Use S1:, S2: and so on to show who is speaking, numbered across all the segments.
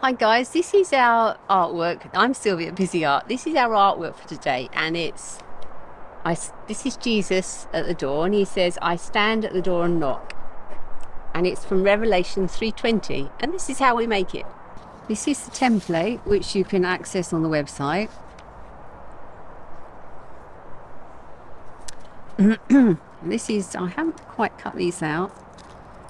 S1: Hi guys, this is our artwork. I'm Sylvia, Busy Art. This is our artwork for today, and this is Jesus at the door, and he says, "I stand at the door and knock," and it's from Revelation 3:20, and this is how we make it. This is the template which you can access on the website. This is, I haven't quite cut these out,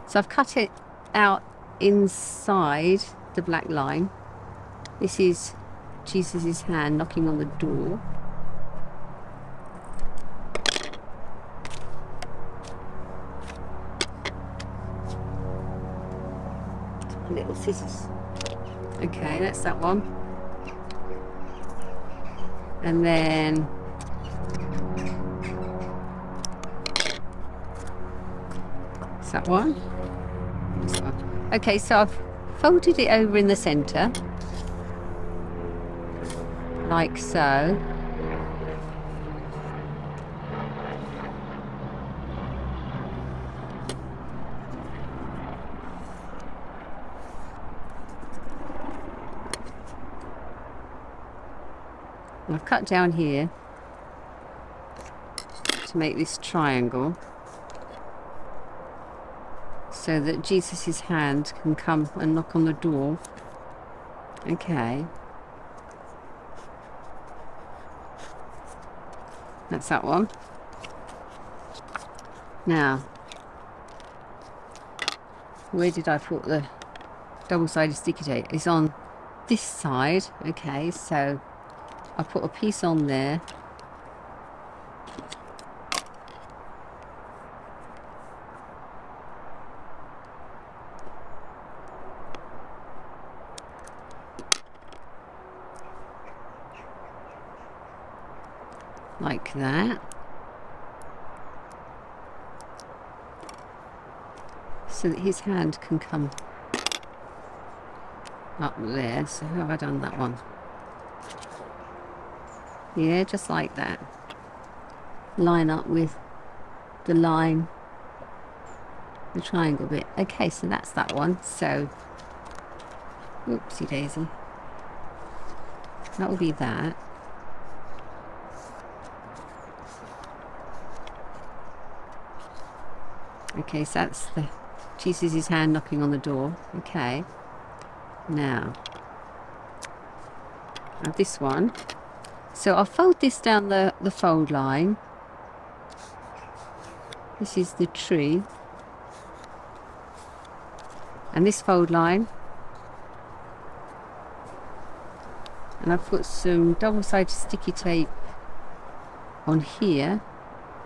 S1: so I've cut it out inside the black line. This is Jesus' hand knocking on the door. Little scissors. Okay, that's that one. And then is that one? This one. Okay, so I've folded it over in the center, like so. And I've cut down here to make this triangle so that Jesus' hand can come and knock on the door. Okay. That's that one. Now, where did I put the double-sided sticky tape? It's on this side. Okay, so I put a piece on there. Like that. So that his hand can come up there. So how have I done that one? Yeah, just like that. Line up with the line, the triangle bit. Okay, so that's that one. So, oopsie daisy. That will be that. Okay, so that's the Jesus' hand knocking on the door. Okay. Now, I have this one. So I'll fold this down the fold line. This is the tree. And this fold line. And I've put some double-sided sticky tape on here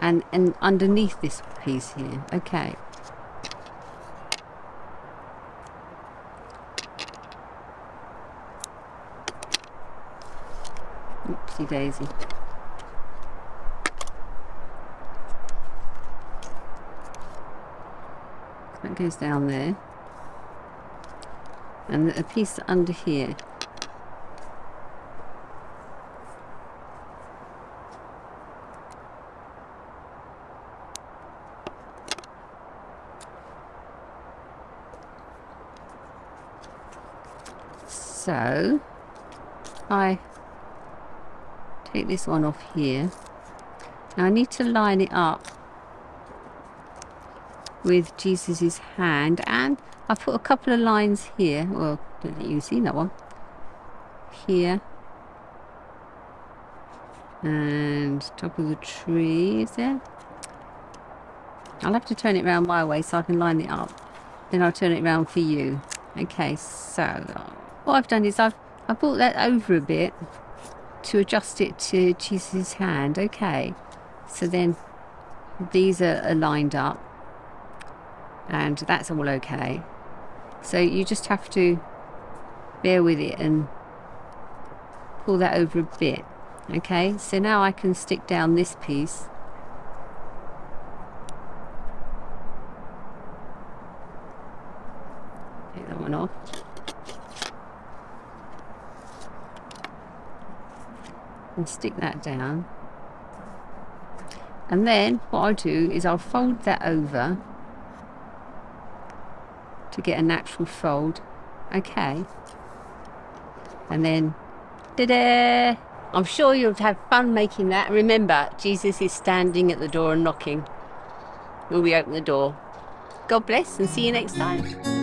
S1: and underneath this piece here. Okay. Oopsie daisy. That goes down there. And a piece under here. So I take this one off here. Now I need to line it up with Jesus' hand, and I've put a couple of lines here. Well, don't think you've seen that one. Here. And top of the tree, is there? I'll have to turn it around my way so I can line it up. Then I'll turn it around for you. Okay, so what I've done is I've brought that over a bit to adjust it to Jesus' hand. Okay, so then these are lined up and that's all okay. So you just have to bear with it and pull that over a bit. Okay, so now I can stick down this piece. Take that one off. And stick that down. And then what I'll do is I'll fold that over to get a natural fold. Okay. And then, ta-da! I'm sure you'll have fun making that. And remember, Jesus is standing at the door and knocking. Will we open the door? God bless and see you next time.